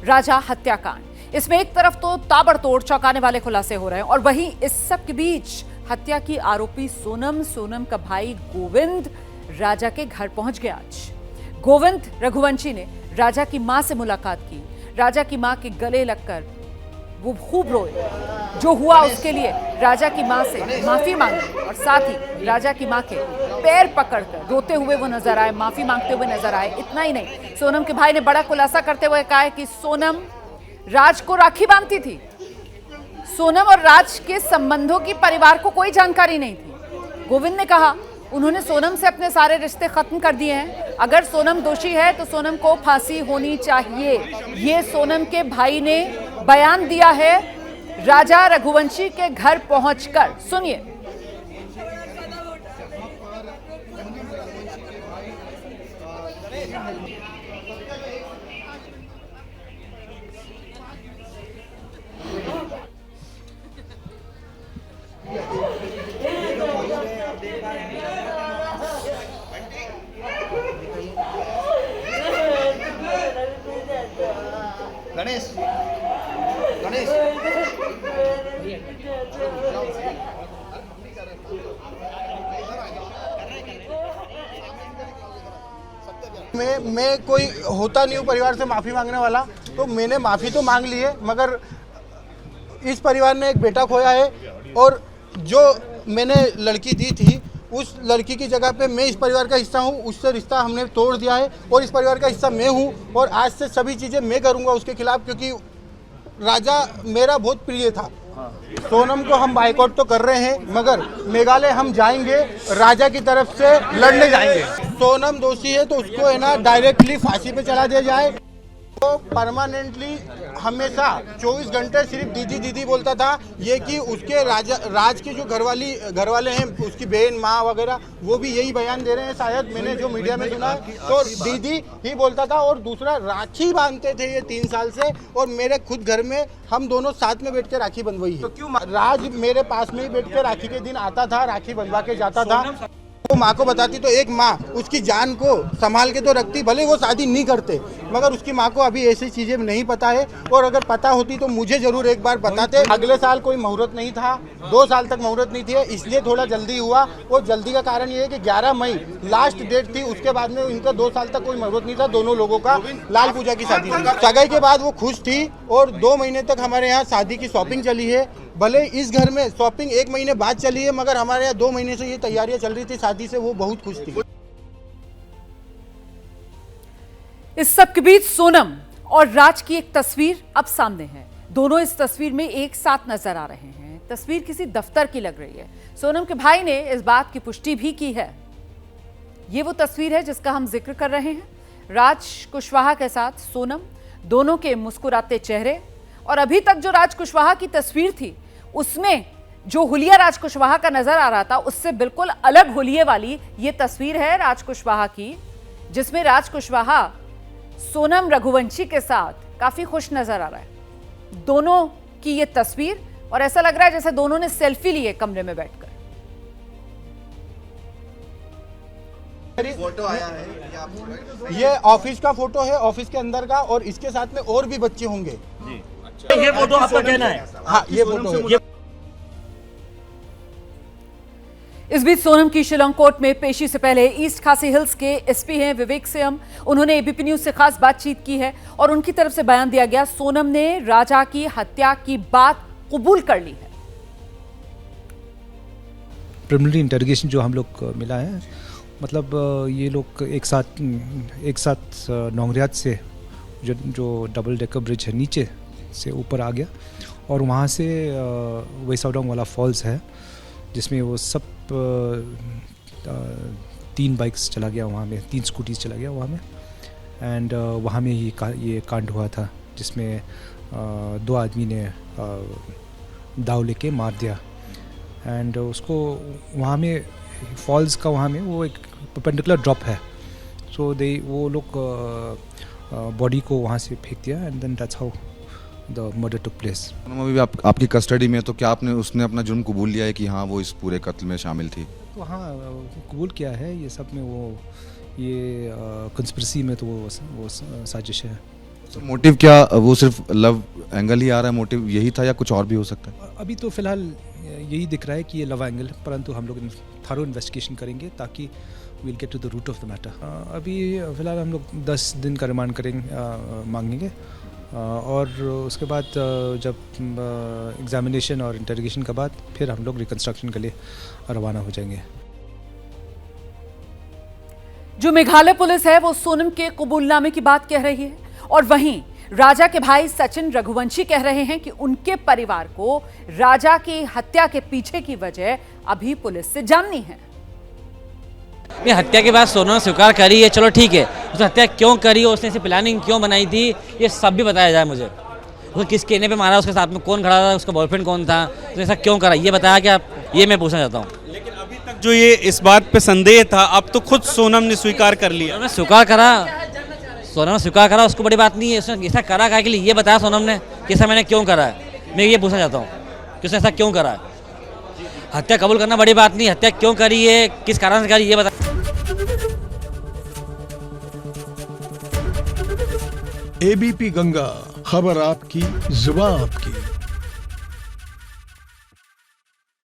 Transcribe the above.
राजा हत्याकांड। इसमें एक तरफ तो ताबड़तोड़ चौंकाने वाले खुलासे हो रहे हैं और वहीं इस सब के बीच हत्या की आरोपी सोनम का भाई गोविंद राजा के घर पहुंच गया। आज गोविंद रघुवंशी ने राजा की मां से मुलाकात की। राजा की मां के गले लगकर वो खूब रोए। जो हुआ उसके लिए राजा की मां से माफी मांगी और साथ ही राजा की मां के पैर पकड़कर रोते हुए वो नजर आए, माफी मांगते हुए नजर आए। इतना ही नहीं, सोनम के भाई ने बड़ा खुलासा करते हुए कहा है कि सोनम राज को राखी बांधती थी। सोनम और राज के संबंधों की परिवार को कोई जानकारी नहीं थी। गोविंद ने कहा उन्होंने सोनम से अपने सारे रिश्ते खत्म कर दिए हैं। अगर सोनम दोषी है तो सोनम को फांसी होनी चाहिए। ये सोनम के भाई ने बयान दिया है राजा रघुवंशी के घर पहुंचकर। सुनिए। गणेश गणेश मैं कोई होता नहीं हूँ परिवार से माफ़ी मांगने वाला, तो मैंने माफ़ी तो मांग ली है, मगर इस परिवार ने एक बेटा खोया है और जो मैंने लड़की दी थी उस लड़की की जगह पे मैं इस परिवार का हिस्सा हूँ, उससे रिश्ता हमने तोड़ दिया है और इस परिवार का हिस्सा मैं हूँ और आज से सभी चीज़ें मैं करूँगा उसके खिलाफ, क्योंकि राजा मेरा बहुत प्रिय था। सोनम को हम बाइकआउट तो कर रहे हैं, मगर मेघालय हम जाएंगे, राजा की तरफ से लड़ने जाएंगे। सोनम दोषी है तो उसको है ना डायरेक्टली फांसी पे चला दिया जाए। तो परमानेंटली हमेशा 24 घंटे सिर्फ दीदी दीदी बोलता था। ये कि उसके राज के जो घरवाले हैं, उसकी बहन माँ वगैरह, वो भी यही बयान दे रहे हैं, शायद मैंने जो मीडिया में सुना है, तो दीदी ही बोलता था। और दूसरा, राखी बांधते थे ये 3 साल से और मेरे खुद घर में हम दोनों साथ में बैठ के राखी बंधवाई है। तो क्यों राज मेरे पास में ही बैठ के राखी के दिन आता था, राखी बंधवा के जाता था। वो माँ को बताती तो एक माँ उसकी जान को संभाल के तो रखती, भले वो शादी नहीं करते, मगर उसकी माँ को अभी ऐसी चीजें नहीं पता है। और अगर पता होती तो मुझे जरूर एक बार बताते। अगले साल कोई मुहूर्त नहीं था, 2 साल तक मुहूर्त नहीं थी, इसलिए थोड़ा जल्दी हुआ। और जल्दी का कारण ये है कि 11 मई लास्ट डेट थी, उसके बाद में इनका 2 साल तक कोई मुहूर्त नहीं था। दोनों लोगों का लाल पूजा की शादी थी। सगाई के बाद वो खुश थी और 2 महीने तक हमारे यहाँ शादी की शॉपिंग चली है। भले इस घर में शॉपिंग 1 महीने बाद चली है, मगर हमारे यहाँ 2 महीने से ये तैयारियां चल रही थी शादी से, वो बहुत खुश थी। इस सब के बीच सोनम और राज की एक तस्वीर अब सामने है। दोनों इस तस्वीर में एक साथ नजर आ रहे हैं। तस्वीर किसी दफ्तर की लग रही है। सोनम के भाई ने इस बात की पुष्टि भी की है। ये वो तस्वीर है जिसका हम जिक्र कर रहे हैं। राज कुशवाहा के साथ सोनम, दोनों के मुस्कुराते चेहरे। और अभी तक जो राज कुशवाहा की तस्वीर थी उसमें जो हुलिया राज कुशवाहा का नजर आ रहा था, उससे बिल्कुल अलग हुलिये वाली ये तस्वीर है राज कुशवाहा की, जिसमें राज कुशवाहा सोनम रघुवंशी के साथ काफी खुश नजर आ रहा है। दोनों की ये तस्वीर, और ऐसा लग रहा है जैसे दोनों ने सेल्फी ली है कमरे में बैठकर। फोटो आया है, ये ऑफिस का फोटो है, ऑफिस के अंदर का, और इसके साथ में और भी बच्चे होंगे। ये फोटो आपका कहना है? हाँ, ये फोटो है। इस बीच सोनम की शिलांग कोर्ट में पेशी से पहले ईस्ट खासी हिल्स के एसपी हैं विवेक सियम, उन्होंने एबीपी न्यूज से खास बातचीत की है और उनकी तरफ से बयान दिया गया। सोनम ने राजा की हत्या की बात कबूल कर ली है। प्रिलिमिनरी इंटरोगेशन जो हम लोग मिला है, मतलब ये लोग एक साथ नौगरियात से जो डबल डेकर ब्रिज है नीचे से ऊपर आ गया और वहाँ से वेसाउडोंग वाला फॉल्स है जिसमें वो सब 3 बाइक्स चला गया वहाँ में, 3 स्कूटीज चला गया वहाँ में। एंड वहाँ में ही ये कांड हुआ था जिसमें 2 आदमी ने दाव लेके मार दिया। एंड उसको वहाँ में फॉल्स का वहाँ में वो एक परपेंडिकुलर ड्रॉप है, सो वो लोग बॉडी को वहाँ से फेंक दिया and then that's how the murder took place. अभी आपकी कस्टडी में, तो क्या उसने अपना जुर्म कबूल लिया है कि हाँ वो इस पूरे कत्ल में शामिल थी? तो हाँ, कबूल किया है। ये सब में वो ये कंस्पिरेसी में तो वो साजिश है। मोटिव क्या वो सिर्फ लव एंगल ही आ रहा है, मोटिव यही था या कुछ और भी हो सकता है? अभी तो फ़िलहाल यही दिख रहा है कि ये लव एंगल, परंतु हम लोग थारो इन्वेस्टिगेशन करेंगे ताकि will get to the root of the matter. अभी फ़िलहाल हम लोग 10 दिन का रिमांड मांगेंगे और उसके बाद जब एग्जामिनेशन और इंटरोगेशन के बाद फिर हम लोग रिकंस्ट्रक्शन के लिए रवाना हो जाएंगे। जो मेघालय पुलिस है वो सोनम के कबूलनामे की बात कह रही है और वहीं राजा के भाई सचिन रघुवंशी कह रहे हैं कि उनके परिवार को राजा की हत्या के पीछे की वजह अभी पुलिस से जाननी है। ये हत्या के बाद सोनम ने स्वीकार करी है, चलो ठीक है, उसने हत्या क्यों करी और उसने ऐसी प्लानिंग क्यों बनाई थी ये सब भी बताया जाए मुझे। उसको किस कहने पे मारा, उसके साथ में कौन खड़ा था, उसका बॉयफ्रेंड कौन था, उसने ऐसा क्यों करा, ये बताया कि आप, ये मैं पूछना चाहता हूँ। लेकिन अभी तक जो ये इस बात पे संदेह था, अब तो खुद सोनम ने स्वीकार कर लिया। सोनम ने स्वीकार करा, उसको बड़ी बात नहीं है। उसने ऐसा करा क्या के लिए ये बताया सोनम ने कि ऐसा मैंने क्यों करा है, मैं ये पूछना चाहता हूँ कि उसने ऐसा क्यों करा है। हत्या कबूल करना बड़ी बात नहीं, हत्या क्यों करी है, किस कारण से करी, ये बता। एबीपी गंगा, खबर आपकी, जुबान आपकी।